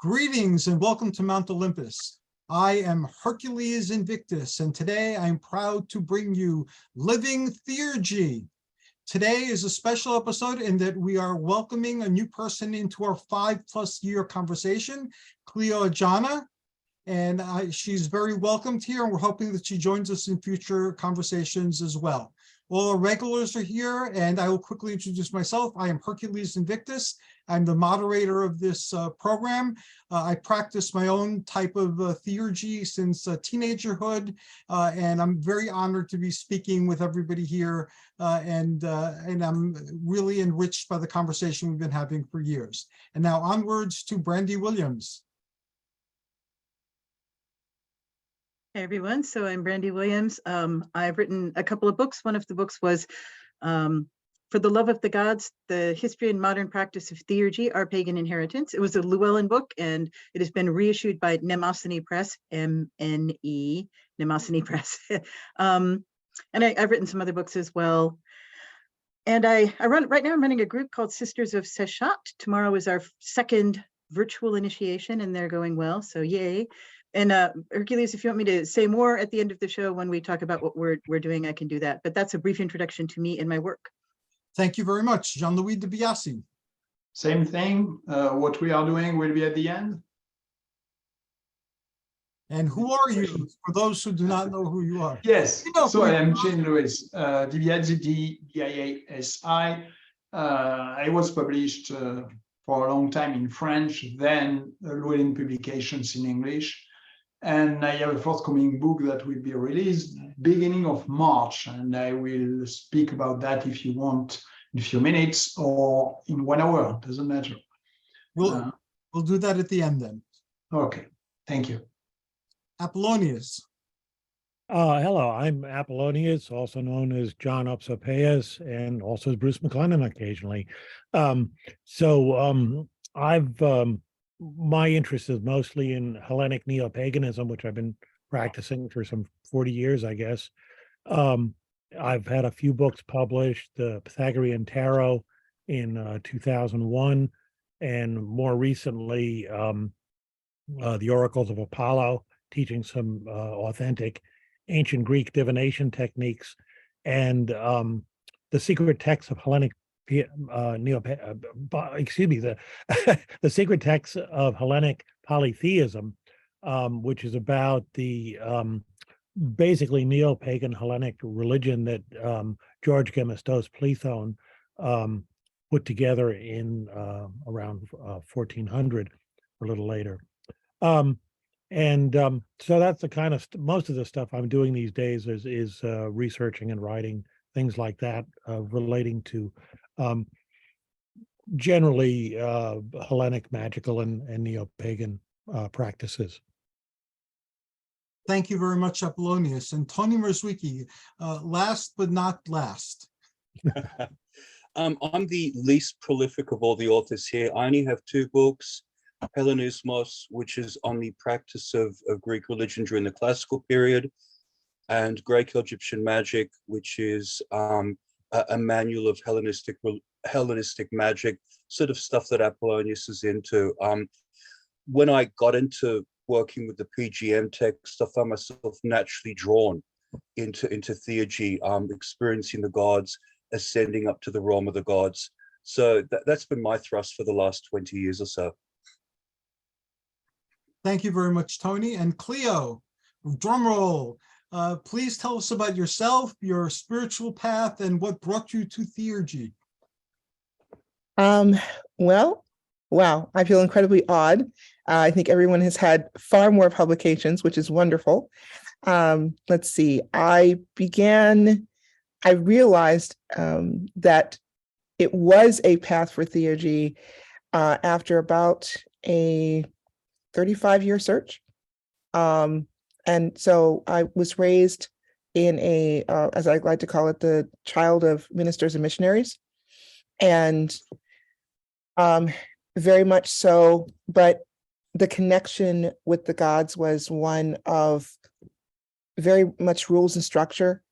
Greetings and welcome to Mount Olympus. I am Hercules Invictus, and today I'm proud to bring you Living Theurgy. Today is a special episode in that we are welcoming a new person into our 5+ year conversation, Clio Ajana, and she's very welcomed here, and we're hoping that she joins us in future conversations as well. All our regulars are here, and I will quickly introduce myself. I am Hercules Invictus. I'm the moderator of this program. I practice my own type of theurgy since teenagerhood, and I'm very honored to be speaking with everybody here, and I'm really enriched by the conversation we've been having for years. And now onwards to Brandy Williams. Hey everyone, so I'm Brandy Williams. I've written a couple of books. One of the books was For the Love of the Gods, The History and Modern Practice of Theurgy, Our Pagan Inheritance. It was a Llewellyn book, and it has been reissued by Mnemosyne Press, M-N-E, Mnemosyne Press. And I've written some other books as well. And right now I'm running a group called Sisters of Seshat. Tomorrow is our second virtual initiation, and they're going well, so yay. And Hercules, if you want me to say more at the end of the show when we talk about what we're doing, I can do that. But that's a brief introduction to me and my work. Thank you very much. Jean-Louis de Biasi. Same thing. What we are doing will be at the end. And who are you, for those who do not know who you are? Yes, so I am Jean-Louis D-B-I-A-S-I. I was published for a long time in French, then Llewellyn Publications in English. And I have a forthcoming book that will be released beginning of March, and I will speak about that if you want in a few minutes or in 1 hour, doesn't matter. We'll do that at the end then. Okay, thank you. Apollonius. Hello, I'm Apollonius, also known as John Upsopeus, and also as Bruce McLennan occasionally. My interest is mostly in Hellenic neo-paganism, which I've been practicing for some 40 years, I guess. I've had a few books published, the Pythagorean Tarot in 2001, and more recently, the Oracles of Apollo, teaching some authentic ancient Greek divination techniques, and the secret texts of Hellenic the secret texts of Hellenic polytheism, which is about the basically neo-pagan Hellenic religion that George Gemistos Plethone put together in around 1400, or a little later. So that's the kind of most of the stuff I'm doing these days is researching and writing things like that, relating to generally Hellenic magical and neo-pagan practices. Thank you very much, Apollonius. And Tony Mierzwicki, last but not last. I'm the least prolific of all the authors here. I only have 2 books, Hellenismos, which is on the practice of Greek religion during the classical period, and Greco-Egyptian Magic, which is a manual of Hellenistic magic, sort of stuff that Apollonius is into. When I got into working with the PGM text, I found myself naturally drawn into theurgy, experiencing the gods, ascending up to the realm of the gods. So that's been my thrust for the last 20 years or so. Thank you very much, Tony. And Clio, drum roll. Please tell us about yourself, your spiritual path, and what brought you to theurgy. Well, wow, I feel incredibly odd. I think everyone has had far more publications, which is wonderful. Let's see, I realized that it was a path for theurgy after about a 35-year search. And so I was raised in a, as I like to call it, the child of ministers and missionaries. And very much so, but the connection with the gods was one of very much rules and structure.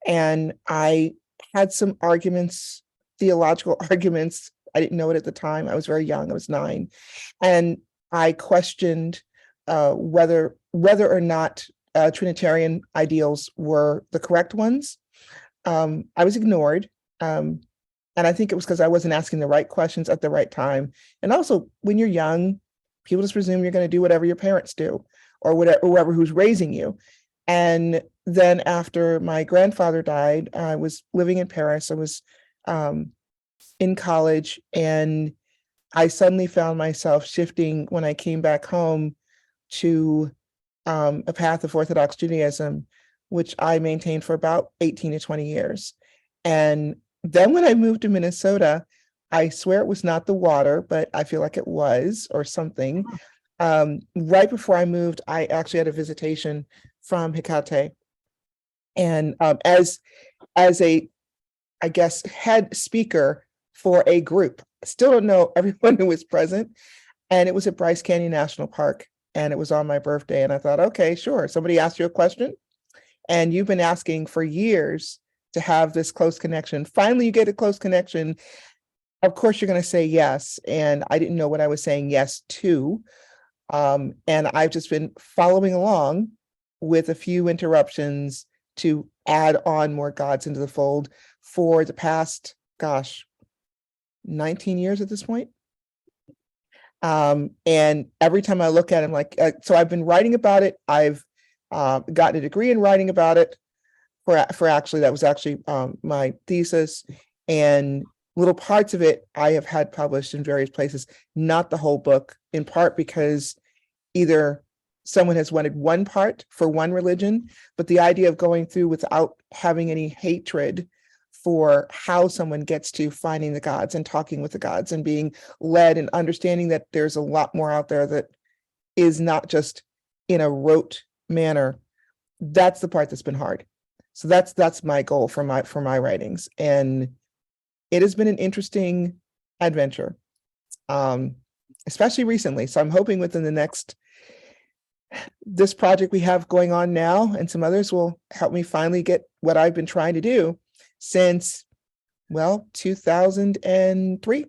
And I had some arguments, theological arguments. I didn't know it at the time. I was very young, I was 9. And I questioned whether or not Trinitarian ideals were the correct ones. I was ignored. And I think it was because I wasn't asking the right questions at the right time. And also, when you're young, people just presume you're going to do whatever your parents do, or whoever who's raising you. And then after my grandfather died, I was living in Paris. I was in college, and I suddenly found myself shifting when I came back home to a path of Orthodox Judaism, which I maintained for about 18 to 20 years. And then when I moved to Minnesota, I swear it was not the water, but I feel like it was, or something. Right before I moved, I actually had a visitation from Hecate. And as a, I guess, head speaker for a group, I still don't know everyone who was present. And it was at Bryce Canyon National Park. And it was on my birthday. And I thought, okay, sure. Somebody asked you a question, and you've been asking for years to have this close connection. Finally, you get a close connection. Of course, you're going to say yes. And I didn't know what I was saying yes to. And I've just been following along with a few interruptions to add on more gods into the fold for the past, 19 years at this point. And every time I look at it, I'm like, so I've been writing about it. I've gotten a degree in writing about it. For actually, that was actually my thesis, and little parts of it I have had published in various places, not the whole book, in part because either someone has wanted one part for one religion, but the idea of going through without having any hatred for how someone gets to finding the gods and talking with the gods and being led and understanding that there's a lot more out there that is not just in a rote manner. That's the part that's been hard. So that's my goal for my writings. And it has been an interesting adventure, especially recently. So I'm hoping within this project we have going on now and some others will help me finally get what I've been trying to do since, 2003.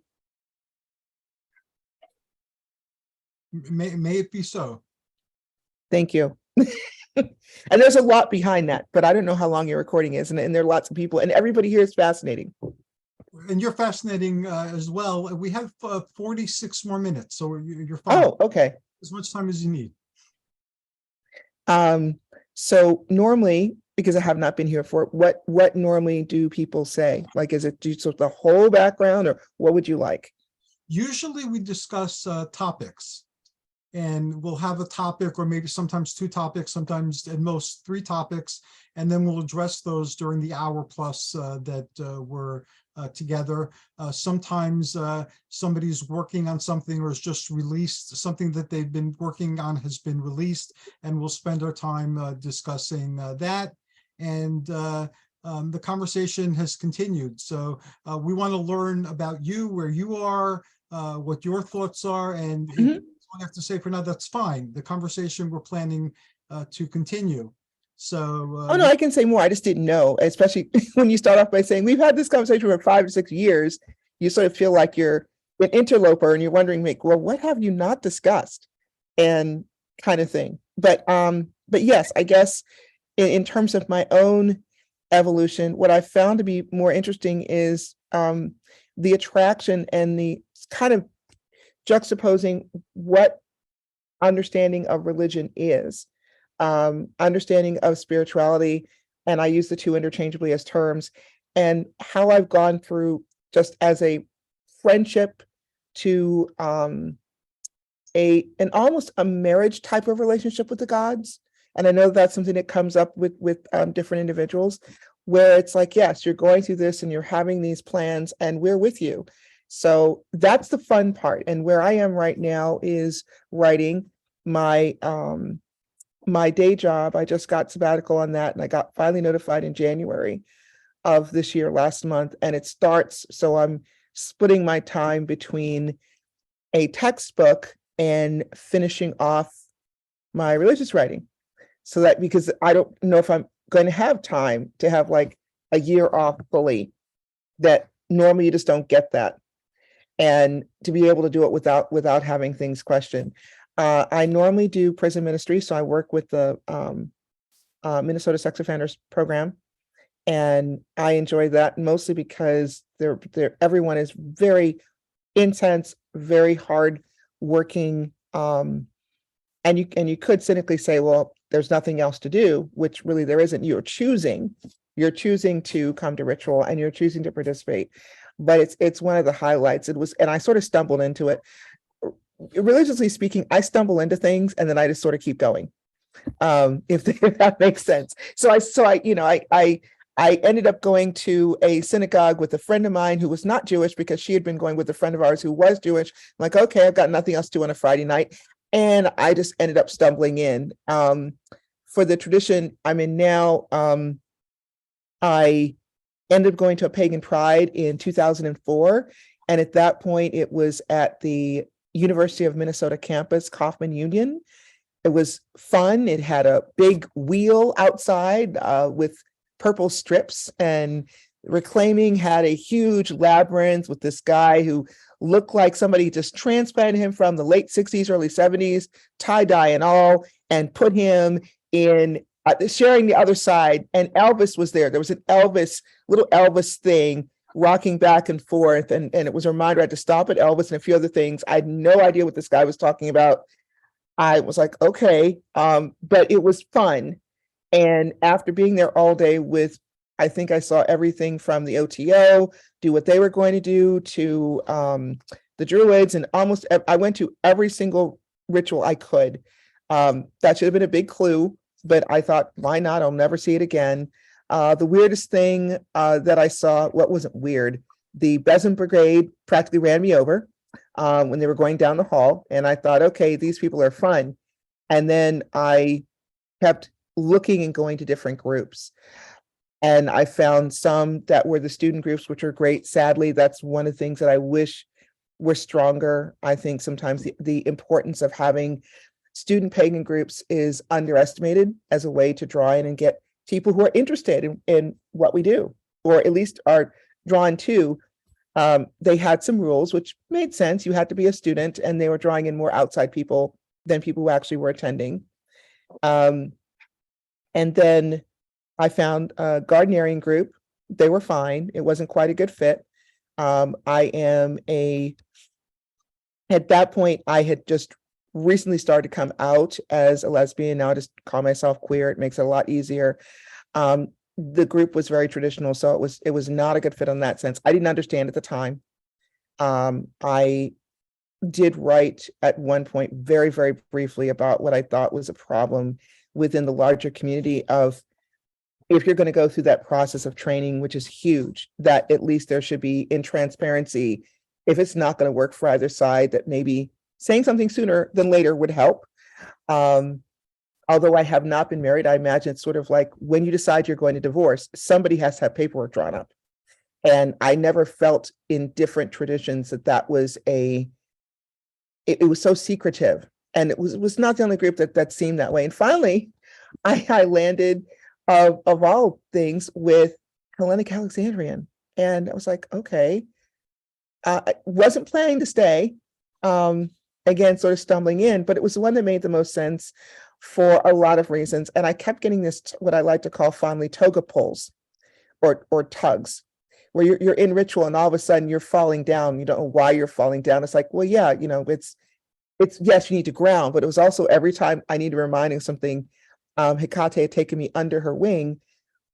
May it be so. Thank you. And there's a lot behind that, but I don't know how long your recording is. And there are lots of people, and everybody here is fascinating. And you're fascinating as well. We have 46 more minutes, so you're fine. Oh, okay. As much time as you need. So normally, because I have not been here for what normally do people say? Like, is it the whole background, or what would you like? Usually we discuss topics, and we'll have a topic, or maybe sometimes two topics, sometimes at most three topics, and then we'll address those during the hour plus that we're together. Sometimes somebody's working on something or has just released something that they've been working on has been released, and we'll spend our time discussing that. And the conversation has continued. So we want to learn about you, where you are, what your thoughts are, and if you don't have to say for now, that's fine. The conversation we're planning to continue. So oh no, I can say more. I just didn't know, especially when you start off by saying we've had this conversation for 5 to 6 years. You sort of feel like you're an interloper and you're wondering, like, well, what have you not discussed, and kind of thing. But yes, I guess in terms of my own evolution, what I found to be more interesting is the attraction and the kind of juxtaposing what understanding of religion is, understanding of spirituality, and I use the two interchangeably as terms, and how I've gone through just as a friendship to an almost a marriage type of relationship with the gods. And I know that's something that comes up with different individuals, where it's like, yes, you're going through this and you're having these plans and we're with you. So that's the fun part. And where I am right now is writing my my day job. I just got sabbatical on that, and I got finally notified in January of this year, last month, and it starts. So I'm splitting my time between a textbook and finishing off my religious writing. So that, because I don't know if I'm going to have time to have like a year off fully, that normally you just don't get that. and to be able to do it without having things questioned. I normally do prison ministry, so I work with the Minnesota Sex Offenders Program, and I enjoy that mostly because everyone is very intense, very hard working, and you could cynically say, well, there's nothing else to do, which really there isn't. You're choosing to come to ritual and you're choosing to participate, but it's one of the highlights. It was, and I sort of stumbled into it. Religiously speaking, I stumble into things and then I just sort of keep going. If that makes sense. So I ended up going to a synagogue with a friend of mine who was not Jewish because she had been going with a friend of ours who was Jewish. I'm like, okay, I've got nothing else to do on a Friday night. And I just ended up stumbling in. For the tradition I'm in now, I ended up going to a pagan pride in 2004. And at that point, it was at the University of Minnesota campus, Kaufman Union. It was fun. It had a big wheel outside with purple strips, and Reclaiming had a huge labyrinth with this guy who looked like somebody just transplanted him from the late 60s, early 70s, tie-dye and all, and put him in sharing the other side. And Elvis was there. There was an little Elvis thing rocking back and forth. And it was a reminder I had to stop at Elvis and a few other things. I had no idea what this guy was talking about. I was like, okay, but it was fun. And after being there all day with, I think I saw everything from the OTO, do what they were going to do, to the Druids, and I went to every single ritual I could. That should have been a big clue, but I thought, why not? I'll never see it again. The weirdest thing that I saw, what wasn't weird, the Besom Brigade practically ran me over when they were going down the hall. And I thought, okay, these people are fun. And then I kept looking and going to different groups. And I found some that were the student groups, which are great. Sadly, that's one of the things that I wish were stronger. I think sometimes the importance of having student pagan groups is underestimated as a way to draw in and get people who are interested in what we do, or at least are drawn to. They had some rules, which made sense. You had to be a student, and they were drawing in more outside people than people who actually were attending. And then I found a gardenerian group. They were fine. It wasn't quite a good fit. At that point, I had just recently started to come out as a lesbian. Now I just call myself queer. It makes it a lot easier. The group was very traditional, so it was not a good fit in that sense. I didn't understand at the time. I did write at one point very, very briefly about what I thought was a problem within the larger community of, if you're going to go through that process of training, which is huge, that at least there should be in transparency, if it's not going to work for either side, that maybe saying something sooner than later would help. Although I have not been married, I imagine it's sort of like when you decide you're going to divorce, somebody has to have paperwork drawn up. And I never felt in different traditions that was it was so secretive. And it was not the only group that seemed that way. And finally, I landed of all things with Hellenic Alexandrian. And I was like, okay, I wasn't planning to stay, again, sort of stumbling in, but it was the one that made the most sense for a lot of reasons. And I kept getting this, what I like to call fondly toga pulls or tugs, where you're in ritual and all of a sudden you're falling down. You don't know why you're falling down. It's like, well, yeah, it's yes, you need to ground, but it was also every time I needed reminding something, Hecate had taken me under her wing,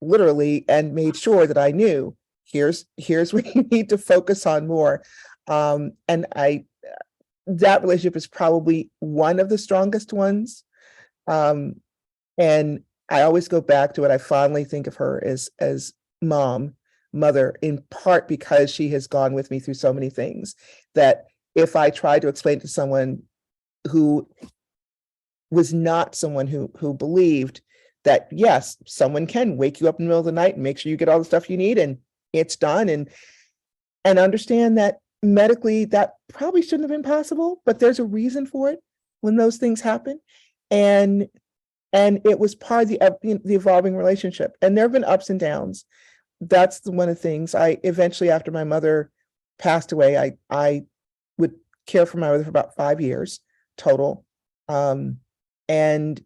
literally, and made sure that I knew, here's what you need to focus on more. And that relationship is probably one of the strongest ones. And I always go back to it. I fondly think of her as mother, in part because she has gone with me through so many things that if I tried to explain to someone who was not someone who believed that, yes, someone can wake you up in the middle of the night and make sure you get all the stuff you need and it's done, and understand that medically that probably shouldn't have been possible, but there's a reason for it when those things happen. And it was part of the evolving relationship. And there have been ups and downs. That's one of the things I eventually, after my mother passed away, I would care for my mother for about 5 years total. And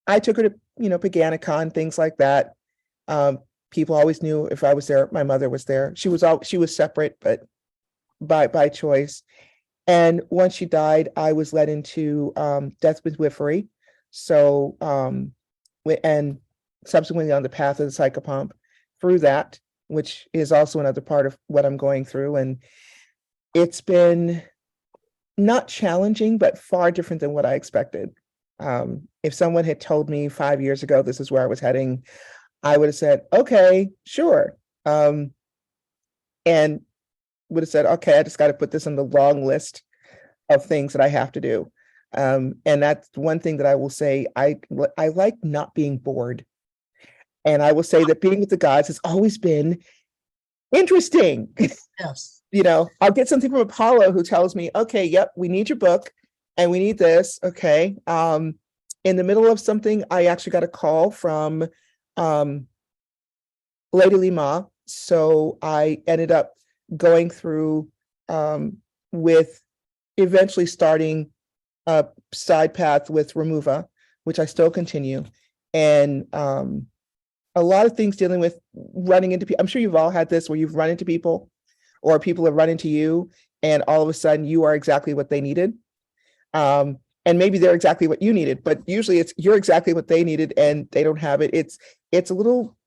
I took her to, Paganicon, things like that. People always knew if I was there, my mother was there. She was separate, but by choice. And once she died, I was led into death midwifery. So, and subsequently on the path of the psychopomp through that, which is also another part of what I'm going through. And it's been not challenging, but far different than what I expected. If someone had told me 5 years ago this is where I was heading, I would have said, okay, sure. And would have said, okay, I just got to put this on the long list of things that I have to do. And that's one thing that I will say, I like not being bored. And I will say that being with the gods has always been interesting. Yes. I'll get something from Apollo who tells me, okay, yep, we need your book and we need this. Okay. In the middle of something, I actually got a call from Lady Lima. So I ended up going through with eventually starting a side path with Remuva, which I still continue. And a lot of things dealing with running into people. I'm sure you've all had this where you've run into people or people have run into you and all of a sudden you are exactly what they needed. And maybe they're exactly what you needed, but usually you're exactly what they needed and they don't have it. It's a little,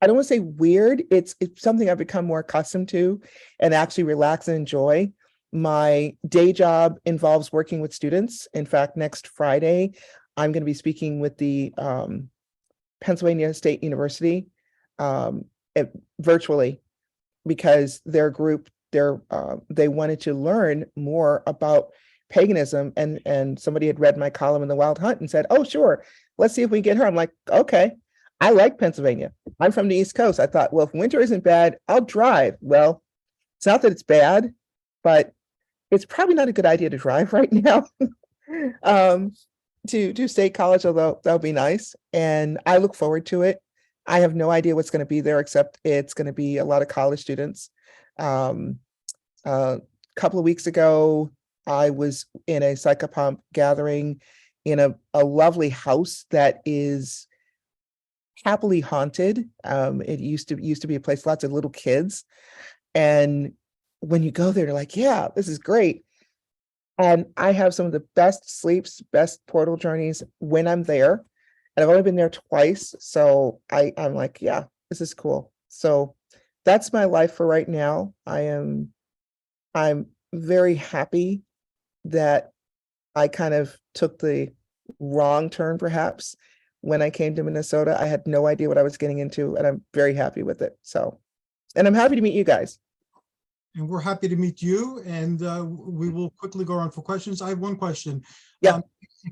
I don't want to say weird. It's something I've become more accustomed to and actually relax and enjoy. My day job involves working with students. In fact, next Friday, I'm going to be speaking with the Pennsylvania State University virtually because their group, they wanted to learn more about paganism, and somebody had read my column in the Wild Hunt and said, oh, sure, let's see if we can get her. I'm like, okay, I like Pennsylvania. I'm from the East Coast. I thought, well, if winter isn't bad, I'll drive. Well, it's not that it's bad, but it's probably not a good idea to drive right now to State College, although that would be nice. And I look forward to it. I have no idea what's going to be there, except it's going to be a lot of college students. A couple of weeks ago, I was in a psychopomp gathering in a lovely house that is happily haunted. It used to be a place, lots of little kids. And when you go there, you're like, yeah, this is great. And I have some of the best sleeps, best portal journeys when I'm there. And I've only been there twice. So I'm like, yeah, this is cool. So that's my life for right now. I'm very happy that I kind of took the wrong turn, perhaps. When I came to Minnesota, I had no idea what I was getting into, and I'm very happy with it. So, and I'm happy to meet you guys. And we're happy to meet you, and we will quickly go around for questions. I have one question. Yeah.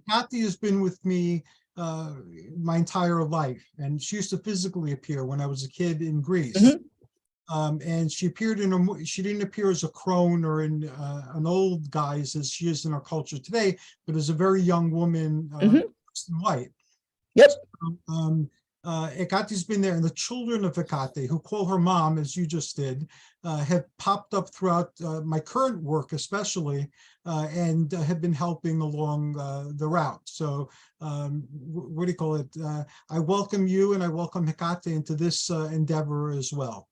Kathy has been with me my entire life, and she used to physically appear when I was a kid in Greece. Mhm. And she appeared she didn't appear as a crone or in an old guise as she is in our culture today, but as a very young woman, dressed in white. Yep. Hekate's been there, and the children of Hekate, who call her mom, as you just did, have popped up throughout my current work, especially, and have been helping along the route. So, what do you call it? I welcome you, and I welcome Hekate into this endeavor as well.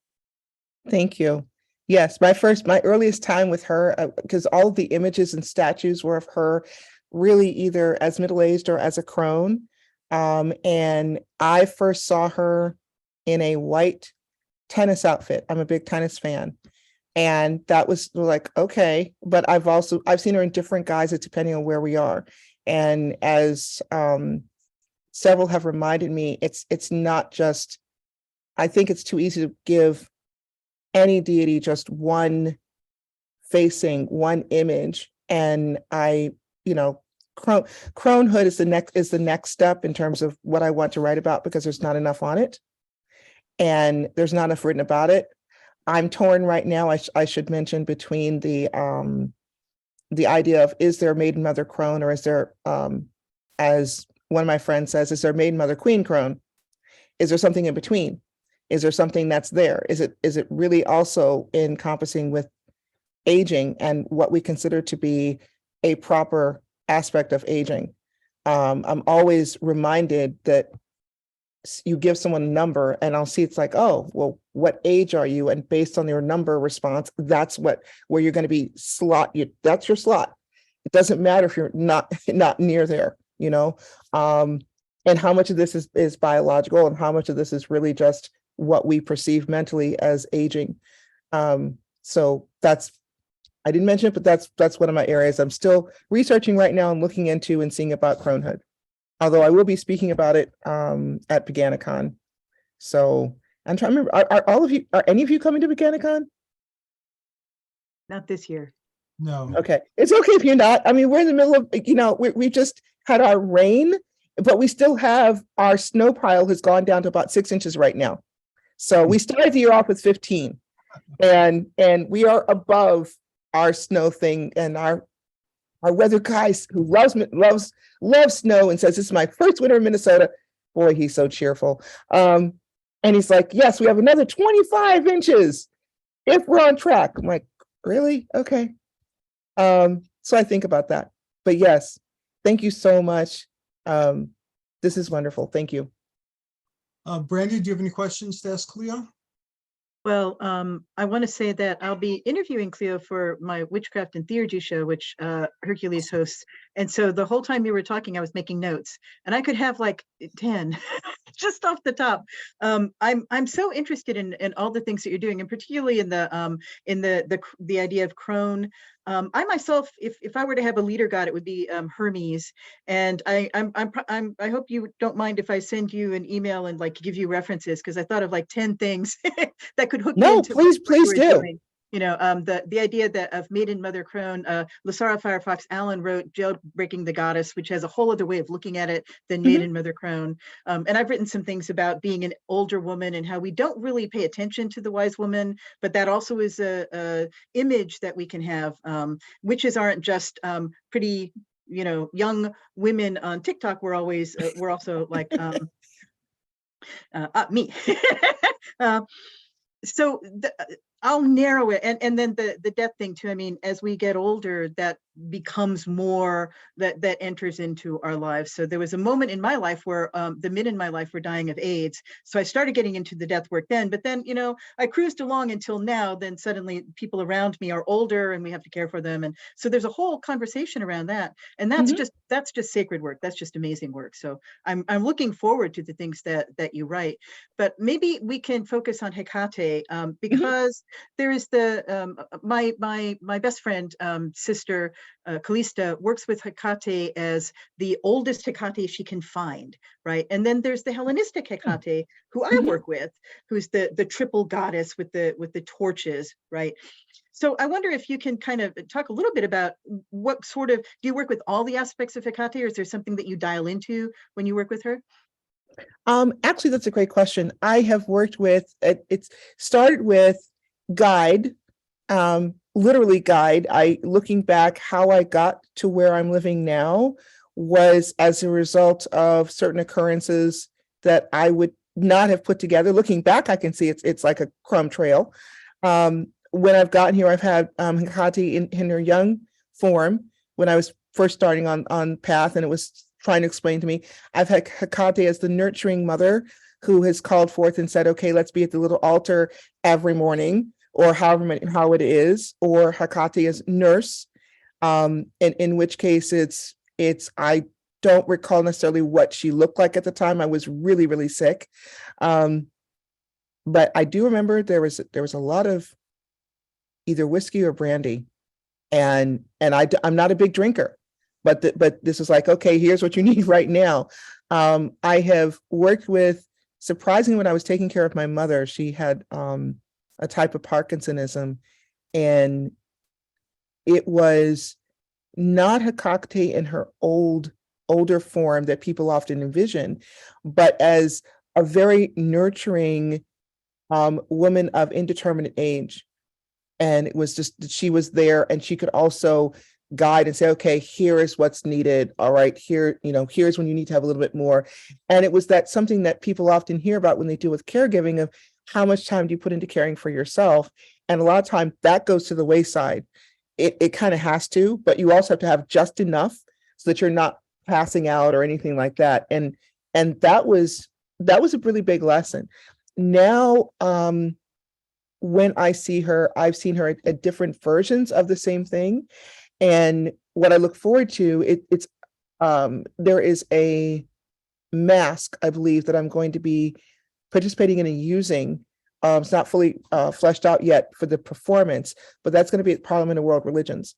Thank you. Yes, my earliest time with her, because all of the images and statues were of her really either as middle-aged or as a crone. And I first saw her in a white tennis outfit. I'm a big tennis fan. And that was like, okay, but I've seen her in different guises depending on where we are. And as several have reminded me, it's not just, I think it's too easy to give any deity just one facing, one image. And cronehood is the next step in terms of what I want to write about, because there's not enough on it and there's not enough written about it. I'm torn right now. I should mention between the idea of, is there a maiden mother crone, or is there, as one of my friends says, is there maiden mother queen crone? Is there something in between? Is there something that's there? Is it really also encompassing with aging and what we consider to be a proper aspect of aging. I'm always reminded that you give someone a number and I'll see it's like, oh, well, what age are you? And based on your number response, that's where you're going to be that's your slot. It doesn't matter if you're not near there, you know, and how much of this is biological and how much of this is really just what we perceive mentally as aging. So I didn't mention it, but that's one of my areas I'm still researching right now and looking into and seeing about cronehood. Although I will be speaking about it at Beganicon. So I'm trying to remember, are any of you coming to Beganicon? Not this year. No. Okay, it's okay if you're not. I mean, we're in the middle of, you know, we just had our rain, but we still have our snow pile has gone down to about 6 inches right now. So we started the year off with 15, and we are above our snow thing, and our weather guy who loves snow and says, this is my first winter in Minnesota. Boy, he's so cheerful. And he's like, yes, we have another 25 inches if we're on track. I'm like, really? Okay. So I think about that. But yes, thank you so much. This is wonderful. Thank you. Brandy, do you have any questions to ask Clio? Well, I want to say that I'll be interviewing Clio for my Witchcraft and Theurgy show, which Hercules hosts. And so the whole time you were talking, I was making notes, and I could have like 10 just off the top. I'm so interested in all the things that you're doing, and particularly in the idea of crone. I myself, if I were to have a leader god, it would be Hermes. And I hope you don't mind if I send you an email and like give you references, because I thought of like 10 things that could hook you into please what you were do. doing. You know, the idea that of maiden mother crone, Lasara Firefox Allen wrote Jailbreaking the Goddess, which has a whole other way of looking at it than maiden mother crone. And I've written some things about being an older woman and how we don't really pay attention to the wise woman, but that also is a image that we can have. Witches aren't just pretty, you know, young women on TikTok. We're also like me. So I'll narrow it, and then the death thing too. I mean, as we get older, that becomes more that enters into our lives. So there was a moment in my life where the men in my life were dying of AIDS. So I started getting into the death work then, but then, you know, I cruised along until now. Then suddenly people around me are older and we have to care for them. And so there's a whole conversation around that. And that's just sacred work. That's just amazing work. So I'm looking forward to the things that you write, but maybe we can focus on Hecate, because there is my best friend, sister, Callista, works with Hecate as the oldest Hecate she can find, right? And then there's the Hellenistic Hecate, who I work with, who's the triple goddess with the torches, right? So I wonder if you can kind of talk a little bit about what sort of, do you work with all the aspects of Hecate, or is there something that you dial into when you work with her? Actually, that's a great question. I have worked with, it's started with guide, literally guide. Looking back, how I got to where I'm living now was as a result of certain occurrences that I would not have put together. Looking back, I can see it's like a crumb trail. When I've gotten here, I've had Hecate in her young form when I was first starting on path, and it was trying to explain to me. I've had Hecate as the nurturing mother who has called forth and said, okay, let's be at the little altar every morning, or how it is, or Hecate as nurse, and in which case it's I don't recall necessarily what she looked like at the time. I was really, really sick. But I do remember there was a lot of either whiskey or brandy, and I'm not a big drinker, but this is like, okay, here's what you need right now. I have worked with, surprisingly, when I was taking care of my mother, she had a type of Parkinsonism, and it was not Hecate in her older form that people often envision, but as a very nurturing woman of indeterminate age. And it was just, she was there, and she could also guide and say, okay, here is what's needed. All right, here, here's when you need to have a little bit more. And it was that something that people often hear about when they deal with caregiving, of how much time do you put into caring for yourself? And a lot of time that goes to the wayside. It kind of has to, but you also have to have just enough so that you're not passing out or anything like that. And that was a really big lesson. Now, when I see her, I've seen her at different versions of the same thing. And what I look forward to, it's there is a mask, I believe, that I'm going to be participating in and using. It's not fully fleshed out yet for the performance, but that's going to be at Parliament of World Religions.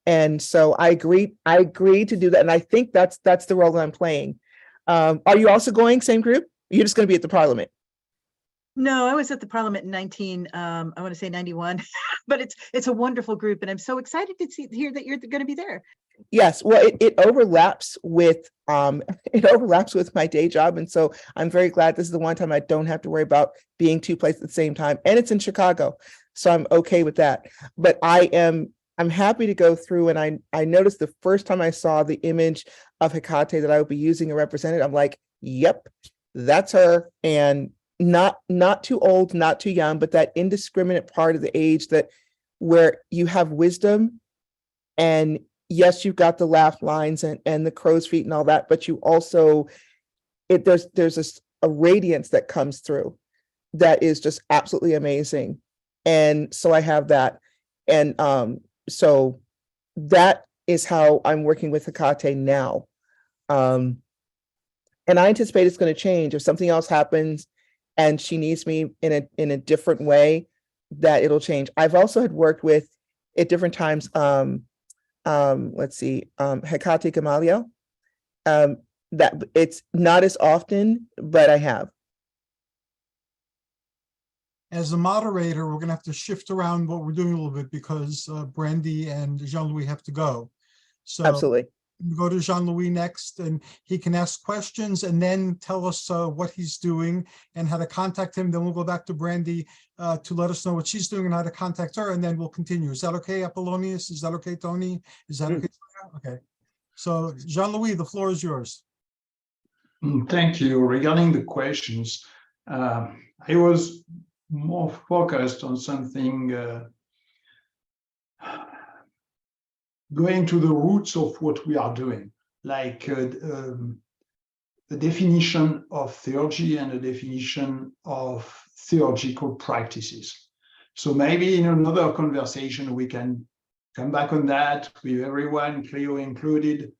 And so I agree to do that. And I think that's the role that I'm playing. Are you also going, same group? You're just going to be at the Parliament? No, I was at the Parliament in I want to say 91, but it's a wonderful group, and I'm so excited to hear that you're going to be there. Yes, well, it overlaps with my day job, and so I'm very glad this is the one time I don't have to worry about being two places at the same time, and it's in Chicago, so I'm okay with that. But I'm happy to go through, and I noticed the first time I saw the image of Hecate that I would be using and represented, I'm like, yep, that's her, and not too old, not too young, but that indiscriminate part of the age where you have wisdom, and yes, you've got the laugh lines and the crow's feet and all that, but you also, there's a radiance that comes through that is just absolutely amazing. And so I have that. And so that is how I'm working with Hecate now. And I anticipate it's going to change if something else happens and she needs me in a different way, that it'll change. I've also had worked with at different times, let's see, Hecate Gamaliel. That it's not as often, but I have. As a moderator, we're going to have to shift around what we're doing a little bit because Brandy and Jean-Louis have to go. So Absolutely. we go to Jean-Louis next, and he can ask questions and then tell us what he's doing and how to contact him. Then we'll go back to Brandy to let us know what she's doing and how to contact her, and then we'll continue. Is that okay, Apollonius? Is that okay, Tony? Is that okay? Okay. So Jean-Louis, the floor is yours. Thank you. Regarding the questions, I was more focused on something going to the roots of what we are doing, like the definition of theurgy and the definition of theurgical practices. So maybe in another conversation, we can come back on that with everyone, Clio included,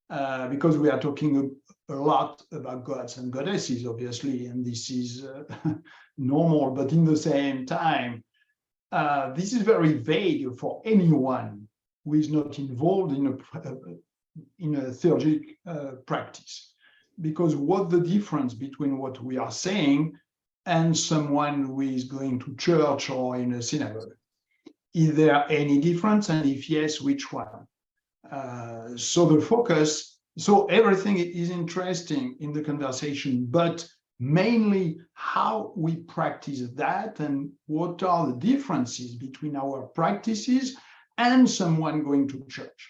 because we are talking a lot about gods and goddesses, obviously, and this is normal, but in the same time, this is very vague for anyone who is not involved in a theurgic practice. Because what the difference between what we are saying and someone who is going to church or in a synagogue? Is there any difference? And if yes, which one? So the focus, so everything is interesting in the conversation, but mainly how we practice that and what are the differences between our practices and someone going to church.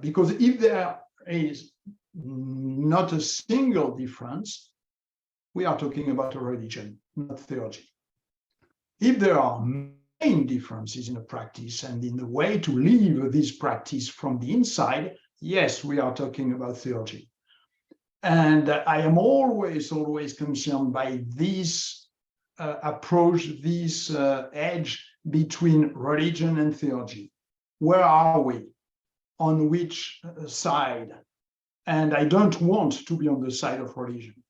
Because if there is not a single difference, we are talking about a religion, not theurgy. If there are main differences in a practice and in the way to live this practice from the inside, yes, we are talking about theurgy. And I am always concerned by this approach, this edge between religion and theurgy. Where are we? On which side? And I don't want to be on the side of religion.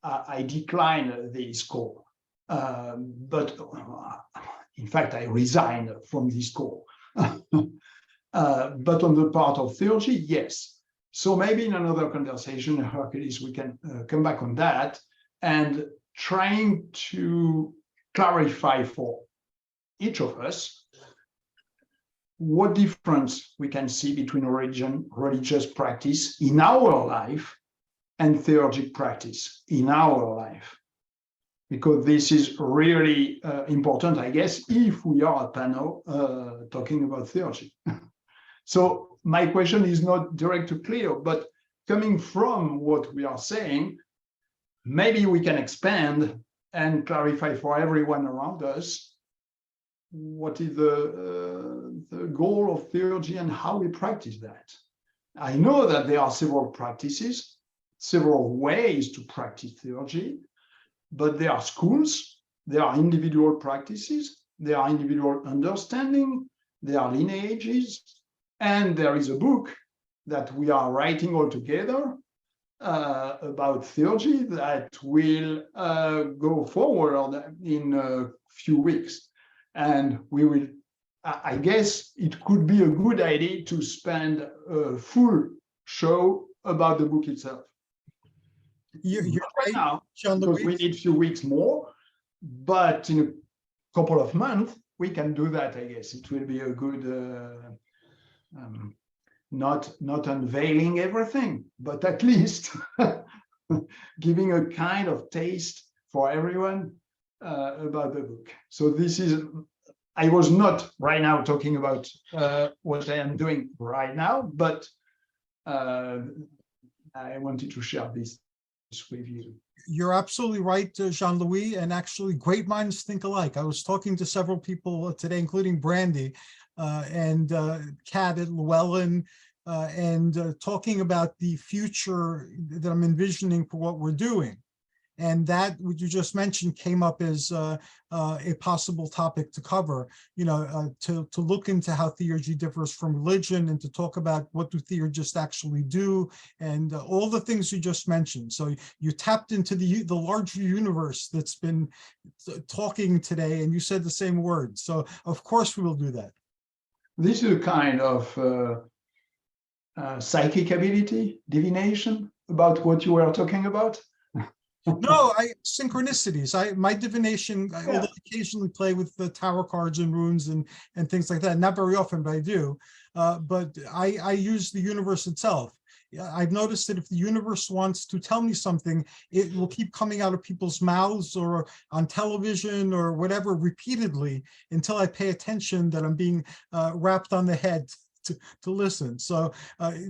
I decline this call. But in fact, I resign from this call. But on the part of theurgy, yes. So maybe in another conversation, Hercules, we can come back on that and trying to clarify for each of us what difference we can see between religious practice in our life and theurgic practice in our life. Because this is really important, I guess, if we are a panel talking about theurgy. So my question is not direct to Clio, but coming from what we are saying, maybe we can expand and clarify for everyone around us what is the goal of theurgy and how we practice that. I know that there are several practices, several ways to practice theurgy, but there are schools, there are individual practices, there are individual understanding, there are lineages, and there is a book that we are writing all together about theurgy that will go forward in a few weeks. And we will, I guess it could be a good idea to spend a full show about the book itself. You're Not right right, now, Jean-Louis. because we need a few weeks more, but in a couple of months, we can do that, I guess. It will be a good, not unveiling everything, but at least giving a kind of taste for everyone about the book. So this is, I was not right now talking about what I am doing right now, but I wanted to share this with you. You're absolutely right, Jean-Louis, and actually great minds think alike. I was talking to several people today, including Brandy and Kat at Llewellyn, and talking about the future that I'm envisioning for what we're doing. And that, what you just mentioned, came up as a possible topic to cover, to look into how theurgy differs from religion and to talk about what do theurgists actually do and all the things you just mentioned. So you tapped into the larger universe that's been talking today, and you said the same words. So of course we will do that. This is a kind of psychic ability, divination, about what you were talking about. No, synchronicities. My divination, although I occasionally play with the tarot cards and runes and things like that, not very often, but I do. But I use the universe itself. I've noticed that if the universe wants to tell me something, it will keep coming out of people's mouths or on television or whatever repeatedly until I pay attention that I'm being rapped on the head to listen. So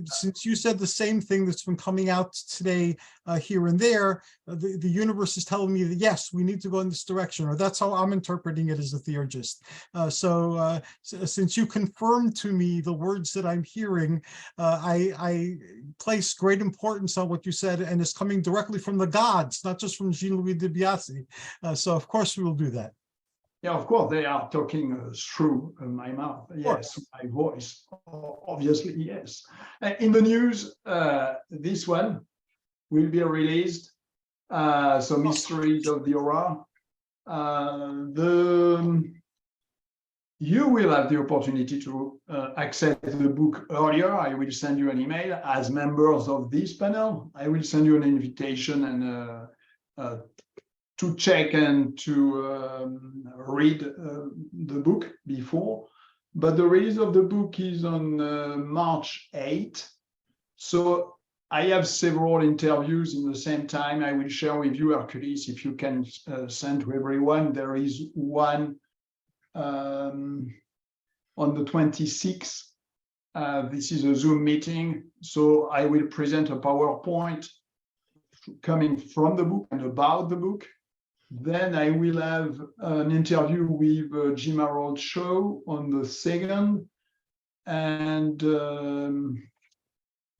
since you said the same thing that's been coming out today here and there, the universe is telling me that yes, we need to go in this direction, or that's how I'm interpreting it as a theurgist. So since you confirmed to me the words that I'm hearing, I place great importance on what you said, and it's coming directly from the gods, not just from Jean-Louis de Biasi. So of course we will do that. Yeah, of course, they are talking through my mouth. Yes, my voice, obviously, yes. In the news, this one will be released. So Mysteries of the Aura. You will have the opportunity to access the book earlier. I will send you an email as members of this panel. I will send you an invitation and to check and to read the book before. But the release of the book is on March 8th. So I have several interviews in the same time. I will share with you, Hercules, if you can send to everyone. There is one on the 26th. This is a Zoom meeting. So I will present a PowerPoint coming from the book and about the book. Then I will have an interview with Jim Harold Show on the 2nd, and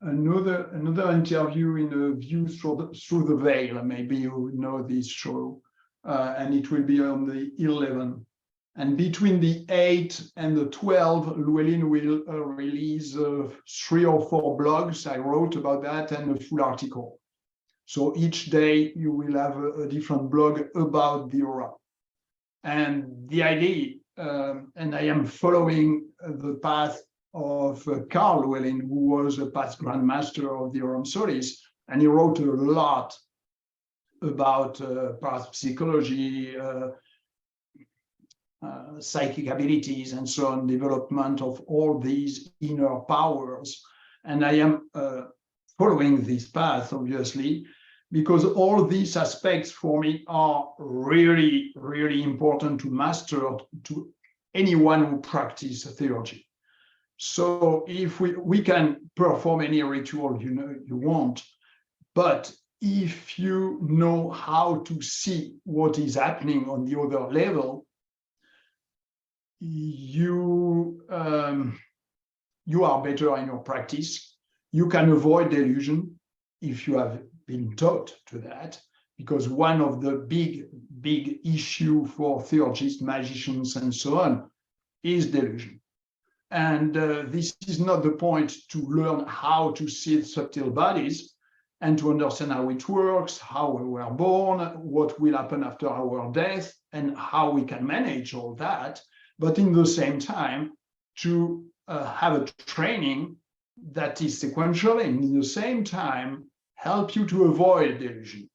another interview in a View Through the Veil. Maybe you know this show, and it will be on the 11th. And between the 8th and the 12th, Llewellyn will release 3 or 4 blogs I wrote about that and a full article. So each day you will have a different blog about the aura. And the idea, and I am following the path of Carl Llewellyn, who was a past grandmaster of the Aurum Solis, and he wrote a lot about parapsychology, psychic abilities, and so on, development of all these inner powers. And I am following this path, obviously, because all these aspects for me are really, really important to master to anyone who practices theurgy. So if we can perform any ritual you want, but if you know how to see what is happening on the other level, you you are better in your practice. You can avoid delusion if you have been taught to that, because one of the big issue for theurgists, magicians, and so on is delusion. And this is not the point to learn how to see subtle bodies and to understand how it works, how we were born, what will happen after our death, and how we can manage all that. But in the same time, to have a training that is sequential and in the same time help you to avoid delusion.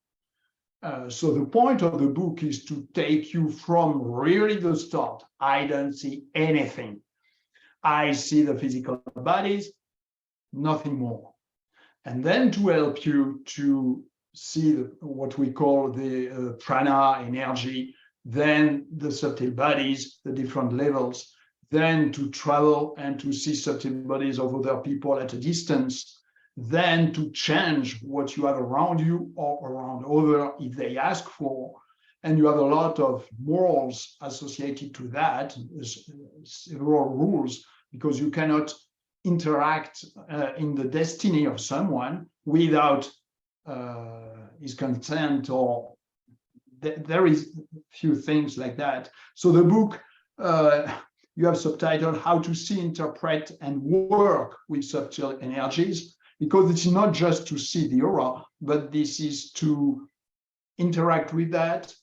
So the point of the book is to take you from really the start. I don't see anything. I see the physical bodies, nothing more. And then to help you to see what we call the prana, energy, then the subtle bodies, the different levels, then to travel and to see subtle bodies of other people at a distance, then to change what you have around you or around others if they ask for. And you have a lot of morals associated to that, several rules, because you cannot interact in the destiny of someone without his consent, or there is few things like that. So the book, you have subtitled How to See, Interpret, and Work with Subtle Energies, because it's not just to see the aura, but this is to interact with that,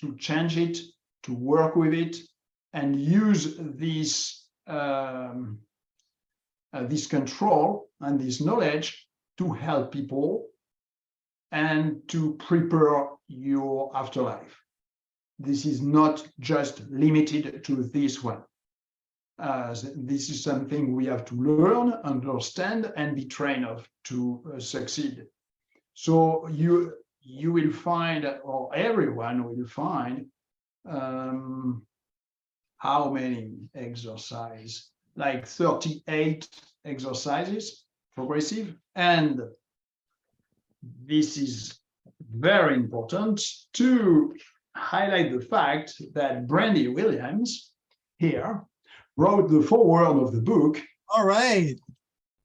to change it, to work with it, and use this this control and this knowledge to help people and to prepare your afterlife. This is not just limited to this one. This is something we have to learn, understand, and be trained of to succeed. So you will find, or everyone will find, how many exercises, like 38 exercises, progressive. And this is very important to highlight the fact that Brandy Williams here wrote the foreword of the book. All right.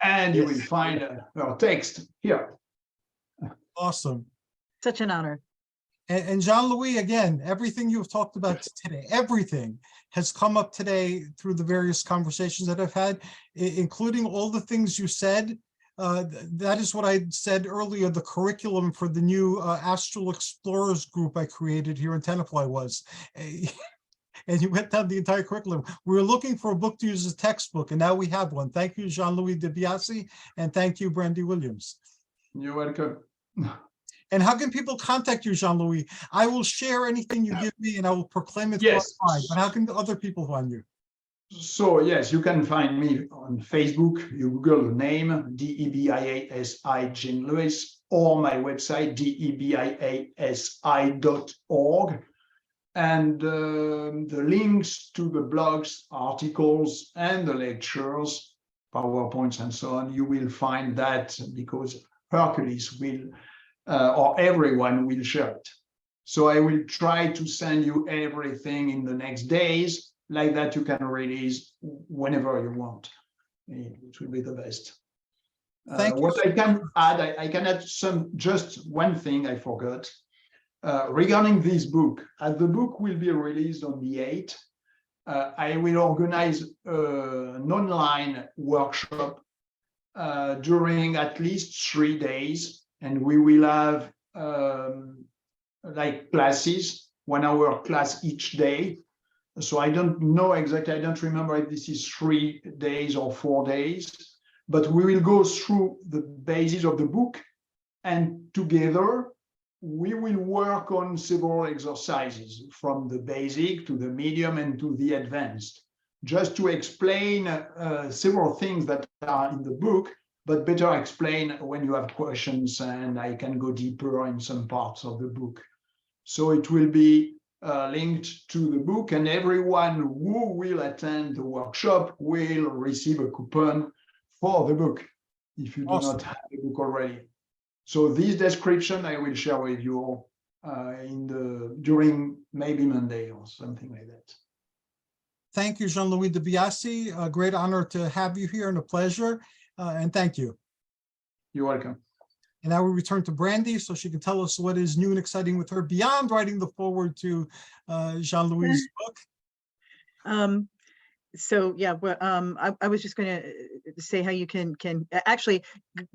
And you will find her text here. Awesome. Such an honor. And Jean-Louis, again, everything you've talked about today, everything has come up today through the various conversations that I've had, including all the things you said. That is what I said earlier, the curriculum for the new Astral Explorers group I created here in Tenafly was. And you went down the entire curriculum. We were looking for a book to use as a textbook, and now we have one. Thank you, Jean-Louis de Biasi, and thank you, Brandy Williams. You're welcome. And how can people contact you, Jean-Louis? I will share anything you give me and I will proclaim it. Yes. But how can other people find you? So yes, you can find me on Facebook. You Google the name DEBIASI Jean Lewis, or my website debiasi.org. And the links to the blogs, articles, and the lectures, PowerPoints, and so on, you will find that, because Hercules will, or everyone will share it. So I will try to send you everything in the next days, like that you can release whenever you want. It will be the best. What I can add, I can add just one thing I forgot. Regarding this book, as the book will be released on the 8th, I will organize an online workshop during at least 3 days, and we will have like classes, 1 hour class each day. So I don't know exactly, I don't remember if this is 3 days or 4 days, but we will go through the basis of the book, and together we will work on several exercises from the basic to the medium and to the advanced, just to explain several things that are in the book, but better explain when you have questions, and I can go deeper in some parts of the book. So it will be linked to the book, and everyone who will attend the workshop will receive a coupon for the book if you do not have the book already. So this description I will share with you all during maybe Monday or something like that. Thank you, Jean-Louis de Biasi. A great honor to have you here and a pleasure. And thank you. You're welcome. And now we return to Brandy so she can tell us what is new and exciting with her beyond writing the foreword to Jean-Louis' book. So yeah, well, I was just going to say how you can actually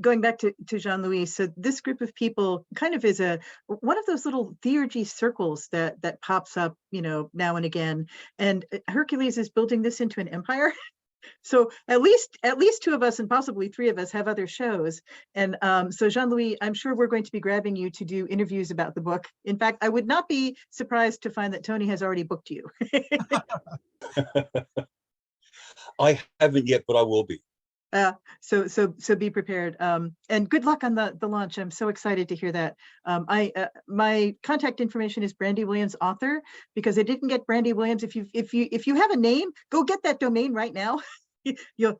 going back to Jean-Louis. So this group of people kind of is one of those little theurgy circles that pops up, now and again. And Hercules is building this into an empire. So at least two of us and possibly three of us have other shows. And so Jean-Louis, I'm sure we're going to be grabbing you to do interviews about the book. In fact, I would not be surprised to find that Tony has already booked you. I haven't yet, but I will be. So be prepared. And good luck on the launch. I'm so excited to hear that. My contact information is Brandy Williams author, because I didn't get Brandy Williams. If you have a name, go get that domain right now.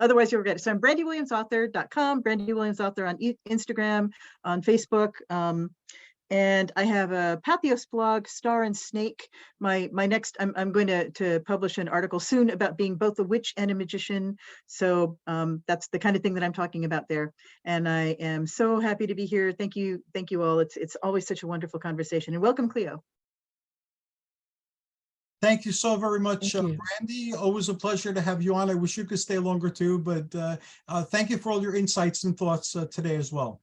Otherwise you'll regret it. So I'm brandywilliamsauthor.com, Brandy Williams author on Instagram, on Facebook. And I have a Pathos blog, Star and Snake. My next, I'm going to publish an article soon about being both a witch and a magician. So that's the kind of thing that I'm talking about there. And I am so happy to be here. Thank you all. It's always such a wonderful conversation. And welcome, Clio. Thank you so very much, Thank you. Brandy. Always a pleasure to have you on. I wish you could stay longer too, but thank you for all your insights and thoughts today as well.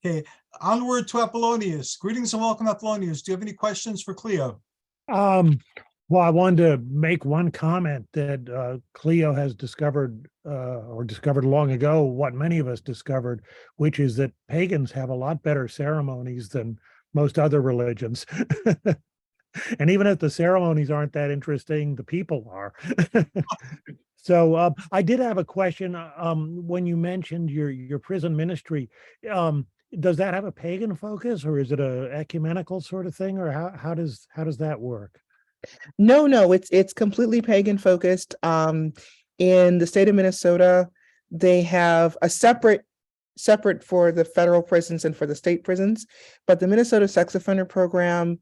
Okay, onward to Apollonius. Greetings and welcome, Apollonius. Do you have any questions for Clio? Well, I wanted to make one comment that Clio has discovered or discovered long ago, what many of us discovered, which is that pagans have a lot better ceremonies than most other religions. And even if the ceremonies aren't that interesting, the people are. So I did have a question. When you mentioned your prison ministry, does that have a pagan focus, or is it a ecumenical sort of thing, or how does that work? No, it's completely pagan focused. In the state of Minnesota, they have a separate for the federal prisons and for the state prisons, but the Minnesota Sex Offender Program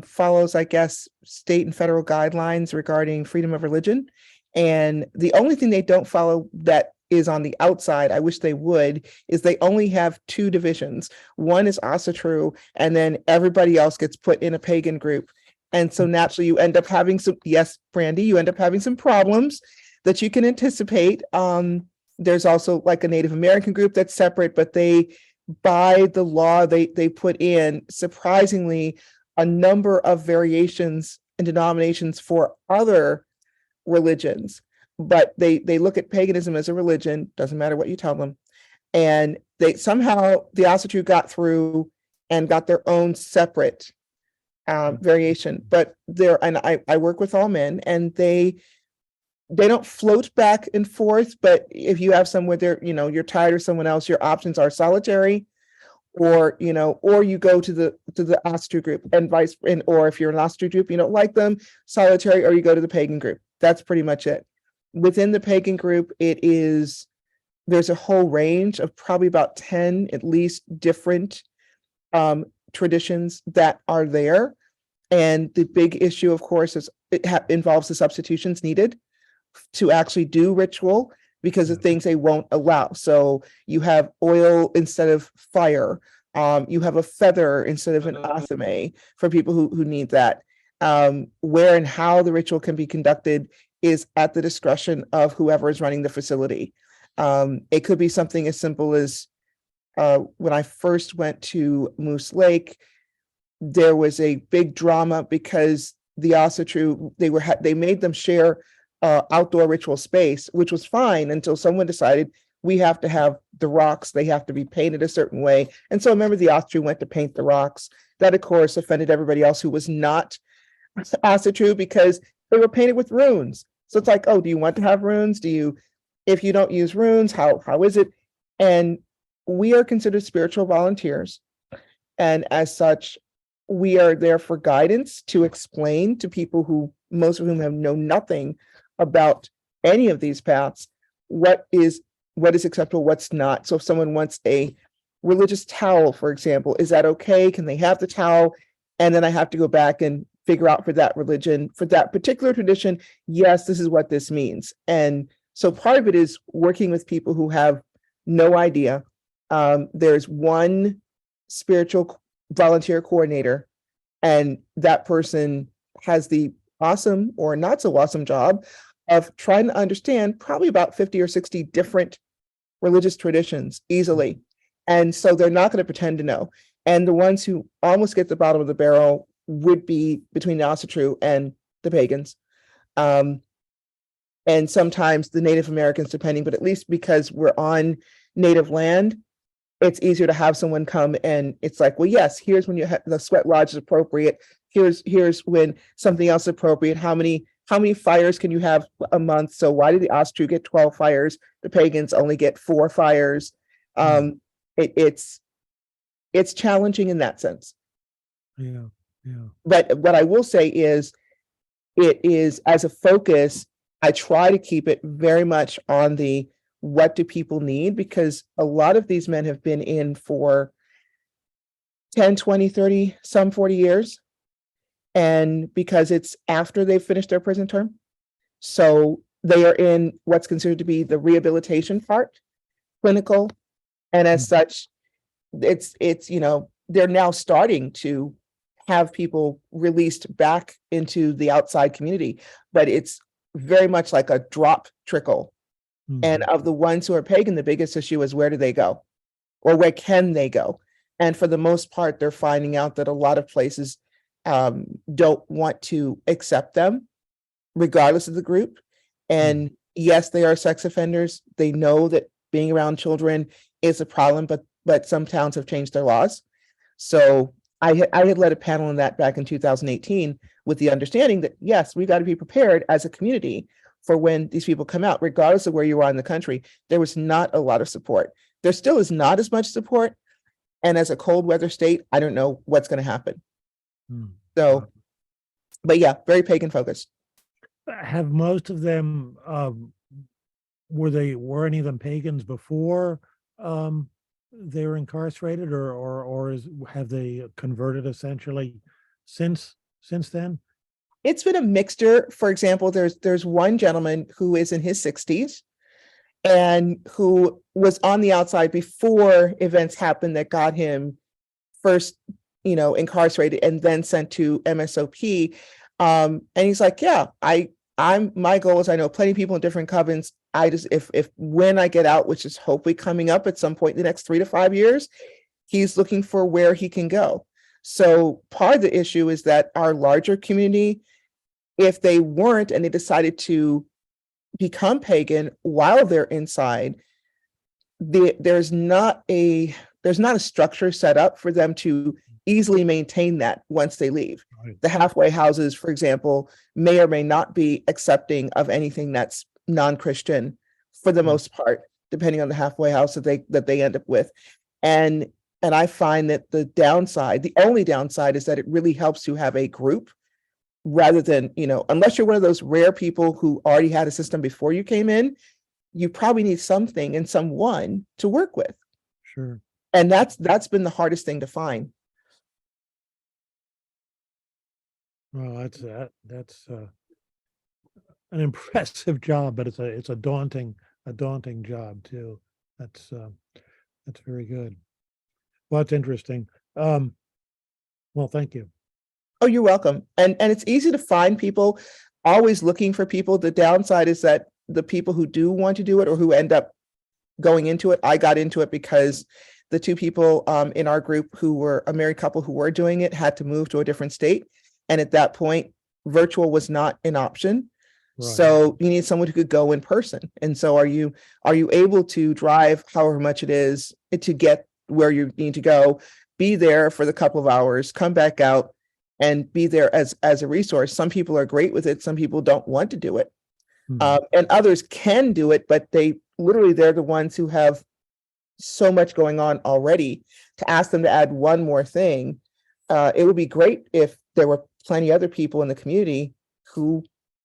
follows, I guess, state and federal guidelines regarding freedom of religion. And the only thing they don't follow that is on the outside, I wish they would, is they only have two divisions. One is Asatru, and then everybody else gets put in a pagan group. And so naturally you end up having some, yes, Brandy, you end up having some problems that you can anticipate. There's also like a Native American group that's separate, but they, by the law, they put in, surprisingly, a number of variations and denominations for other religions. But they look at paganism as a religion, doesn't matter what you tell them. And they somehow, the Asatru got through and got their own separate variation. But and I work with all men, and they don't float back and forth. But if you have somewhere there, you're tired of someone else, your options are solitary, or you go to the Asatru group, and or if you're an Asatru group, you don't like them, solitary, or you go to the pagan group. That's pretty much it. Within the pagan group, there's a whole range of probably about 10 at least different traditions that are there. And the big issue, of course, is it involves the substitutions needed to actually do ritual, because of things they won't allow. So you have oil instead of fire. You have a feather instead of an athame for people who need that. Where and how the ritual can be conducted is at the discretion of whoever is running the facility. It could be something as simple as when I first went to Moose Lake, there was a big drama because the Asatru, they made them share outdoor ritual space, which was fine until someone decided we have to have the rocks, they have to be painted a certain way. And so remember, the Asatru went to paint the rocks. That, of course, offended everybody else who was not Asatru, because they were painted with runes. So it's like, oh, do you want to have runes? If you don't use runes, how is it? And we are considered spiritual volunteers. And as such, we are there for guidance, to explain to people who, most of whom have known nothing about any of these paths, what is acceptable, what's not. So if someone wants a religious towel, for example, is that okay? Can they have the towel? And then I have to go back and figure out for that religion, for that particular tradition, yes, this is what this means. And so part of it is working with people who have no idea. There's one spiritual volunteer coordinator, and that person has the awesome or not so awesome job of trying to understand probably about 50 or 60 different religious traditions easily. And so they're not going to pretend to know. And the ones who almost get to the bottom of the barrel would be between the Asatru and the pagans. And sometimes the Native Americans, depending, but at least because we're on native land, it's easier to have someone come and it's like, well, yes, here's when the sweat lodge is appropriate. Here's when something else is appropriate. How many fires can you have a month? So why did the Asatru get 12 fires? The pagans only get 4 fires. It's challenging in that sense. Yeah. But what I will say is, it is, as a focus, I try to keep it very much on the what do people need, because a lot of these men have been in for 10, 20, 30, some 40 years. And because it's after they've finished their prison term. So they are in what's considered to be the rehabilitation part, clinical. And as such, it's they're now starting to have people released back into the outside community, but it's very much like a drop trickle. And of the ones who are pagan, the biggest issue is where do they go, or where can they go? And for the most part, they're finding out that a lot of places don't want to accept them, regardless of the group. And yes, they are sex offenders. They know that being around children is a problem, but some towns have changed their laws. So I had led a panel on that back in 2018 with the understanding that, yes, we got to be prepared as a community for when these people come out, regardless of where you are in the country. There was not a lot of support. There still is not as much support. And as a cold weather state, I don't know what's going to happen. So, but yeah, very pagan focused. Have most of them, were any of them pagans before they were incarcerated, or have they converted essentially since then? It's been a mixture. For example, there's one gentleman who is in his 60s and who was on the outside before events happened that got him first, incarcerated and then sent to MSOP. And he's like, yeah, my goal is, I know plenty of people in different covens. I just, if when I get out, which is hopefully coming up at some point in the next 3 to 5 years, he's looking for where he can go. So part of the issue is that our larger community, if they weren't and they decided to become pagan while they're inside, there's not a structure set up for them to easily maintain that once they leave. Right. The halfway houses, for example, may or may not be accepting of anything that's non-Christian for the most part, depending on the halfway house that they end up with. And I find that the only downside is that it really helps to have a group rather than, unless you're one of those rare people who already had a system before you came in, you probably need something and someone to work with. Sure. And that's been the hardest thing to find. Well, that's an impressive job, but it's a daunting job too. That's very good. Well, that's interesting. Well, thank you. Oh, you're welcome. And it's easy to find people, always looking for people. The downside is that the people who do want to do it or who end up going into it, I got into it because the 2 people in our group who were a married couple who were doing it had to move to a different state. And at that point, virtual was not an option. Right. So you need someone who could go in person. And so are you able to drive however much it is to get where you need to go, be there for the couple of hours, come back out and be there as a resource? Some people are great with it. Some people don't want to do it. And others can do it, but they're the ones who have so much going on already. To ask them to add one more thing, it would be great if there were plenty other people in the community who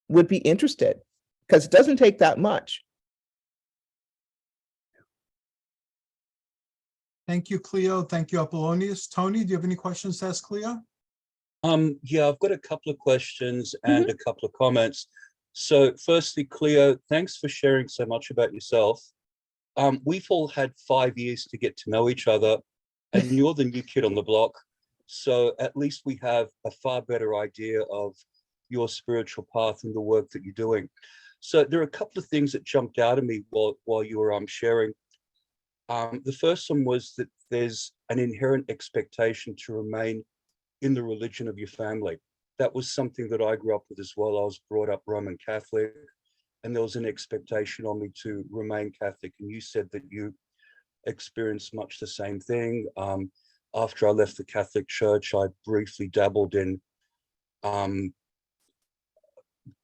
would be interested, because it doesn't take that much. Thank you, Clio. Thank you, Apollonius. Tony, do you have any questions to ask Clio? Yeah, I've got a couple of questions and a couple of comments. So firstly, Clio, thanks for sharing so much about yourself. We've all had 5 years to get to know each other, and you're the new kid on the block. So at least we have a far better idea of your spiritual path and the work that you're doing. So there are a couple of things that jumped out at me while you were sharing. The first one was that there's an inherent expectation to remain in the religion of your family. That was something that I grew up with as well. I was brought up Roman Catholic, and there was an expectation on me to remain Catholic. And you said that you experienced much the same thing. After I left the Catholic Church, I briefly dabbled in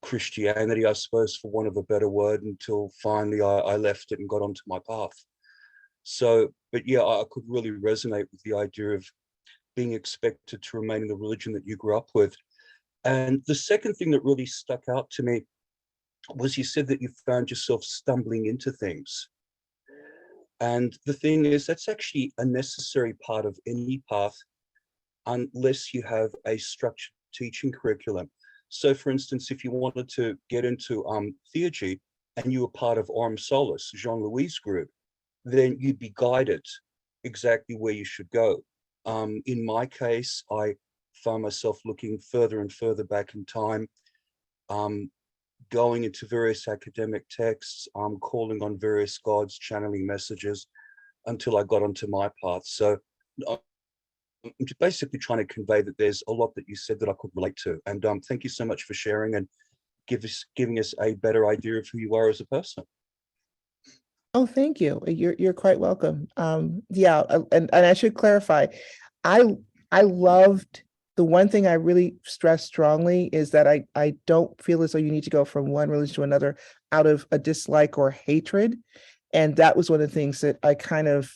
Christianity, I suppose, for want of a better word, until finally I left it and got onto my path. So, but yeah, I could really resonate with the idea of being expected to remain in the religion that you grew up with. And the second thing that really stuck out to me was you said that you found yourself stumbling into things. And the thing is, that's actually a necessary part of any path, unless you have a structured teaching curriculum. So for instance, if you wanted to get into Theurgy and you were part of Orm Solis, Jean-Louis' group, then you'd be guided exactly where you should go. In my case, I found myself looking further and further back in time, going into various academic texts, calling on various gods, channeling messages, until I got onto my path. So I'm basically trying to convey that there's a lot that you said that I could relate to. And thank you so much for sharing and giving us a better idea of who you are as a person. Oh, thank you. You're quite welcome. Yeah, and I should clarify, I loved, the one thing I really stress strongly is that I don't feel as though you need to go from one religion to another out of a dislike or hatred. And that was one of the things that I kind of,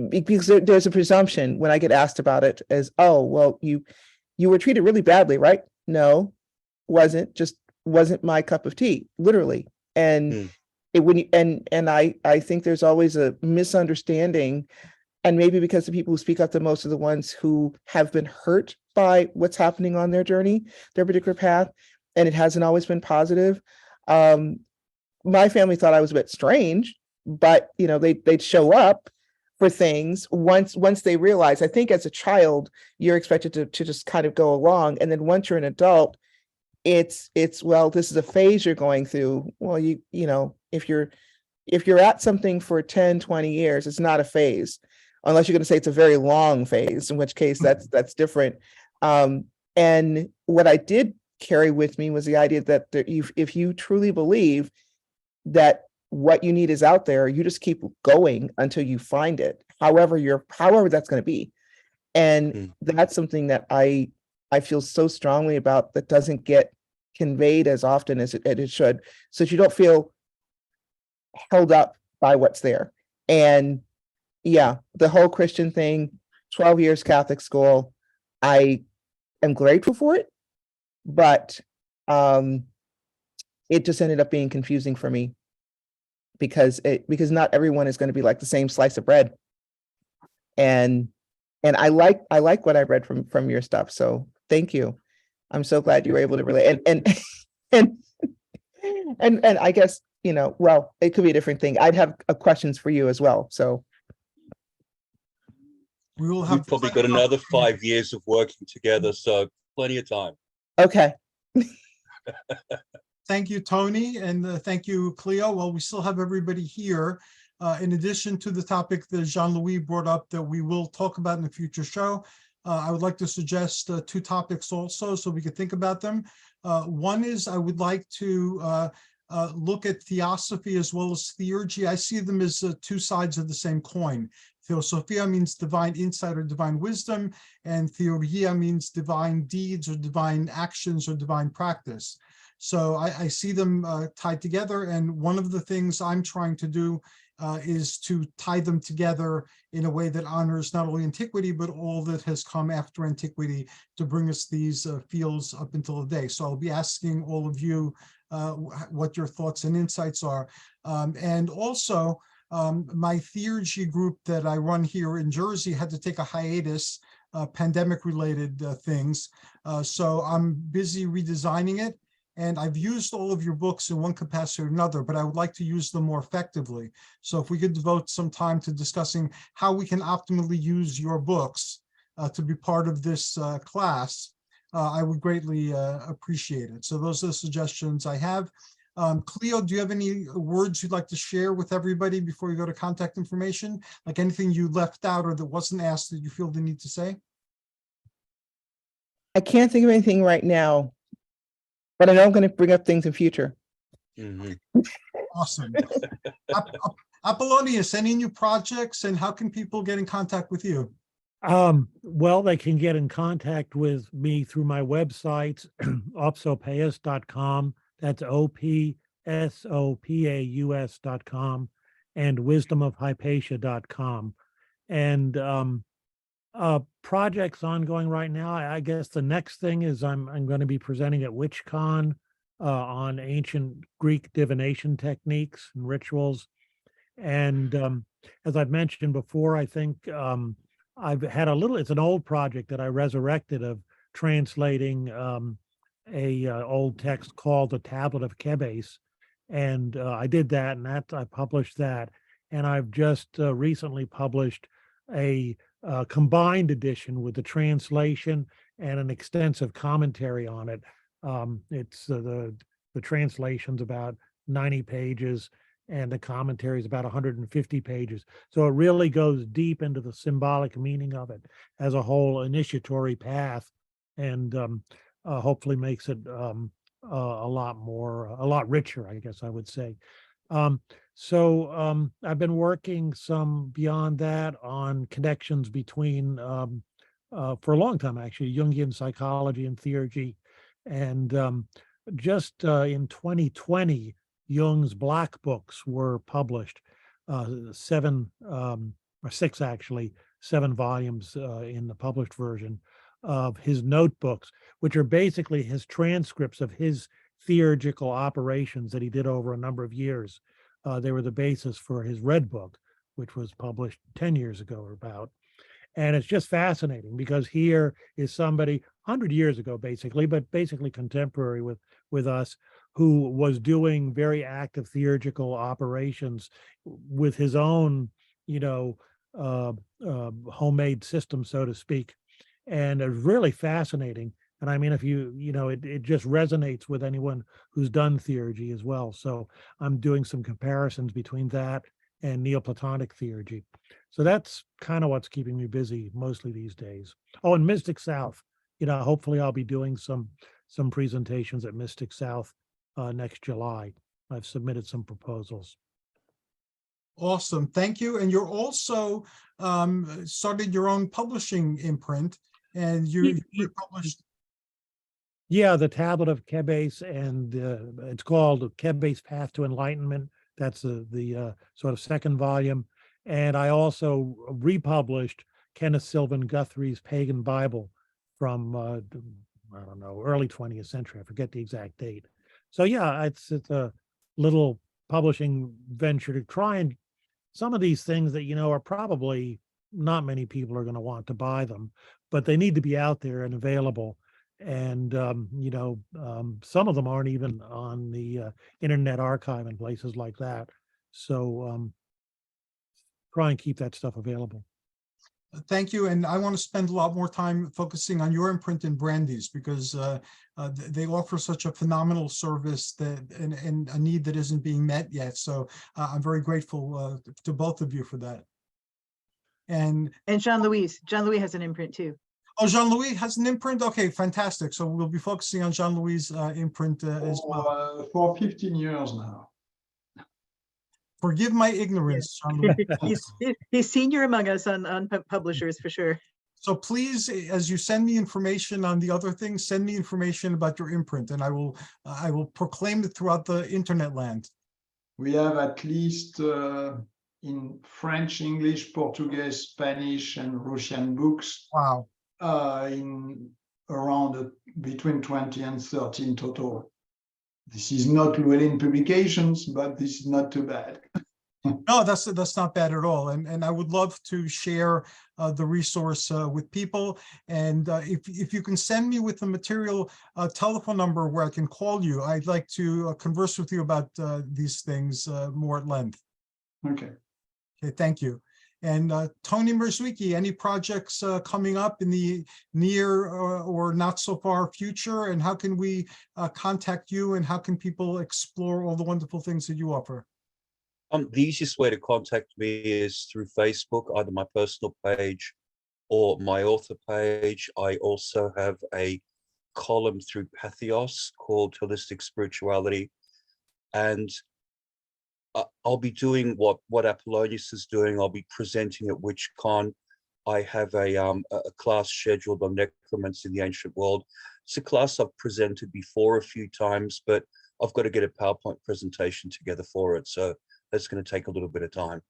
because there's a presumption when I get asked about it as, oh, well, you were treated really badly, right? No, wasn't my cup of tea, literally. And I think there's always a misunderstanding, and maybe because the people who speak up the most are the ones who have been hurt by what's happening on their journey, their particular path, and it hasn't always been positive. My family thought I was a bit strange, but they'd show up for things once they realize. I think as a child, you're expected to just kind of go along, and then once you're an adult, it's well, this is a phase you're going through. Well, if you're at something for 10, 20 years, it's not a phase, unless you're going to say it's a very long phase, in which case that's different. And what I did carry with me was the idea that if you truly believe that what you need is out there, you just keep going until you find it, however that's going to be. And that's something that I feel so strongly about, that doesn't get conveyed as often as it should, so that you don't feel held up by what's there. And yeah, the whole Christian thing, 12 years Catholic school, I am grateful for it, but it just ended up being confusing for me, because not everyone is going to be like the same slice of bread. And I like what I read from your stuff. So thank you. I'm so glad you were able to relate. And I guess, well, it could be a different thing. I'd have questions for you as well. So we've probably got another 5 years of working together, so plenty of time. Okay. Thank you, Tony, and thank you, Clio. Well, we still have everybody here. In addition to the topic that Jean-Louis brought up that we will talk about in a future show, I would like to suggest 2 topics also, so we could think about them. One is I would like to look at theosophy as well as theurgy. I see them as 2 sides of the same coin. Theosophia means divine insight or divine wisdom, and theurgia means divine deeds or divine actions or divine practice. So I see them tied together, and one of the things I'm trying to do is to tie them together in a way that honors not only antiquity, but all that has come after antiquity to bring us these fields up until today. So I'll be asking all of you what your thoughts and insights are. And also, my theurgy group that I run here in Jersey had to take a hiatus pandemic-related things. So I'm busy redesigning it. And I've used all of your books in one capacity or another, but I would like to use them more effectively. So if we could devote some time to discussing how we can optimally use your books to be part of this class, I would greatly appreciate it. So those are the suggestions I have. Clio, do you have any words you'd like to share with everybody before you go to contact information? Like anything you left out or that wasn't asked that you feel the need to say? I can't think of anything right now, but I know I'm going to bring up things in future. Mhm. Awesome. Apollonius, any new projects and how can people get in contact with you? Well, they can get in contact with me through my websites, opsopaus.com, that's opsopaus.com, and wisdomofhypatia.com. And projects ongoing right now. I guess the next thing is I'm going to be presenting at WitchCon on ancient Greek divination techniques and rituals. And as I've mentioned before, I think I've had it's an old project that I resurrected of translating a old text called the Tablet of Kebes. And I did that, and I published that. And I've just recently published a combined edition with the translation and an extensive commentary on it. It's the translation's about 90 pages and the commentary is about 150 pages. So it really goes deep into the symbolic meaning of it as a whole initiatory path, and hopefully makes it a lot richer, I guess I would say. So I've been working some beyond that on connections between, for a long time actually, Jungian psychology and theurgy. And just in 2020, Jung's Black Books were published, 7 or 6 actually, 7 volumes in the published version of his notebooks, which are basically his transcripts of his theurgical operations that he did over a number of years. They were the basis for his Red Book, which was published 10 years ago or about. And it's just fascinating because here is somebody 100 years ago, basically, but basically contemporary with us, who was doing very active theurgical operations with his own, homemade system, so to speak. And it's really fascinating. And I mean, if it just resonates with anyone who's done theurgy as well. So I'm doing some comparisons between that and Neoplatonic theurgy. So that's kind of what's keeping me busy mostly these days. Oh, and Mystic South, hopefully I'll be doing some presentations at Mystic South next July. I've submitted some proposals. Awesome, thank you. And you're also started your own publishing imprint, and you published. Yeah, the Tablet of Kebes, and it's called Kebes Path to Enlightenment. That's the sort of second volume. And I also republished Kenneth Sylvan Guthrie's Pagan Bible from, I don't know, early 20th century. I forget the exact date. So yeah, it's a little publishing venture to try and some of these things that, are probably not many people are going to want to buy them, but they need to be out there and available. And, some of them aren't even on the Internet Archive and places like that. So try and keep that stuff available. Thank you. And I want to spend a lot more time focusing on your imprint and Brandy's, because they offer such a phenomenal service and a need that isn't being met yet. So I'm very grateful to both of you for that. And Jean-Louis has an imprint too. Oh, Jean-Louis has an imprint? Okay, fantastic. So we'll be focusing on Jean-Louis' imprint as well. For 15 years now. Forgive my ignorance, Jean-Louis. He's senior among us on publishers for sure. So please, as you send me information on the other things, send me information about your imprint, and I will proclaim it throughout the internet land. We have at least in French, English, Portuguese, Spanish, and Russian books. Wow. In around between 20 and 30 in total. This is not Llewellyn Publications, but this is not too bad. No, that's not bad at all. And I would love to share the resource with people. And if you can send me with the material telephone number where I can call you, I'd like to converse with you about these things more at length. Okay. Okay, thank you. And Tony Mierzwicki, any projects coming up in the near or not so far future? And how can we contact you, and how can people explore all the wonderful things that you offer? The easiest way to contact me is through Facebook, either my personal page or my author page. I also have a column through Patheos called Holistic Spirituality, and I'll be doing what Apollonius is doing. I'll be presenting at WitchCon. I have a class scheduled on necromancy in the ancient world. It's a class I've presented before a few times, but I've got to get a PowerPoint presentation together for it. So that's going to take a little bit of time.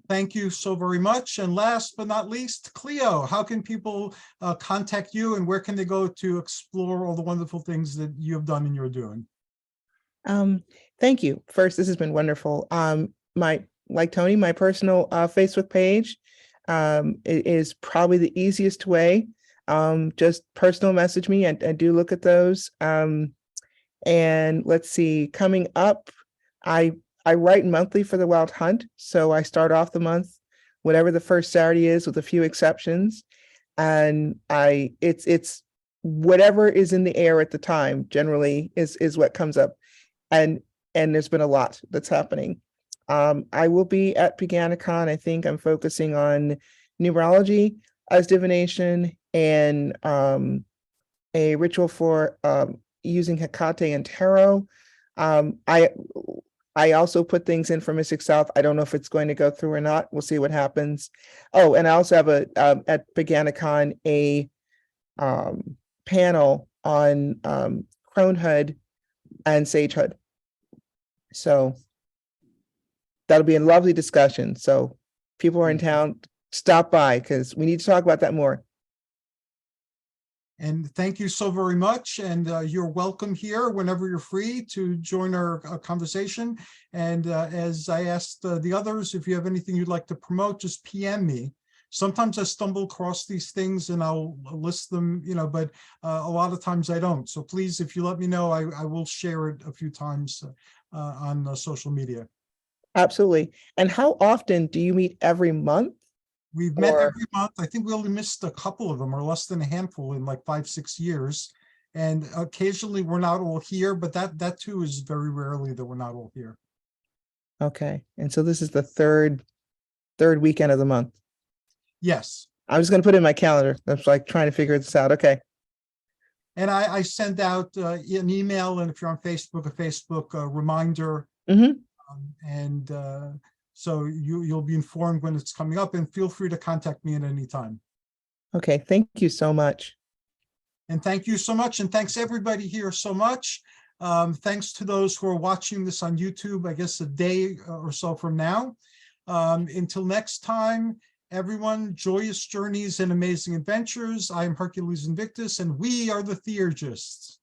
Thank you so very much. And last but not least, Clio, how can people contact you, and where can they go to explore all the wonderful things that you have done and you're doing? Thank you. First, this has been wonderful. Like Tony, my personal Facebook page is probably the easiest way. Just personal message me. I do look at those. And let's see, coming up, I write monthly for the Wild Hunt. So I start off the month, whatever the first Saturday is, with a few exceptions. And it's whatever is in the air at the time generally is what comes up. And there's been a lot that's happening. I will be at Paganicon. I think I'm focusing on numerology as divination, and a ritual for using Hecate and tarot. I also put things in for Mystic South. I don't know if it's going to go through or not. We'll see what happens. Oh, and I also have at Paganicon a panel on cronehood and sagehood. So that'll be a lovely discussion. So people are in town, stop by, because we need to talk about that more. And thank you so very much. And you're welcome here whenever you're free to join our conversation. And as I asked the others, if you have anything you'd like to promote, just PM me. Sometimes I stumble across these things and I'll list them, but a lot of times I don't. So please, if you let me know, I will share it a few times on social media. Absolutely. And how often do you meet? Every month? We've met every month. I think we only missed a couple of them, or less than a handful, in like 5-6 years. And occasionally we're not all here, but that too is very rarely that we're not all here. Okay. And so this is the third weekend of the month. Yes. I'm just going to put it in my calendar. That's like trying to figure this out. Okay. And I send out an email, and if you're on Facebook, a Facebook reminder. Mm-hmm. So you'll be informed when it's coming up, and feel free to contact me at any time. Okay. Thank you so much. And thank you so much. And thanks everybody here so much. Thanks to those who are watching this on YouTube, I guess a day or so from now. Until next time, everyone, joyous journeys and amazing adventures. I am Hercules Invictus, and we are the Theurgists.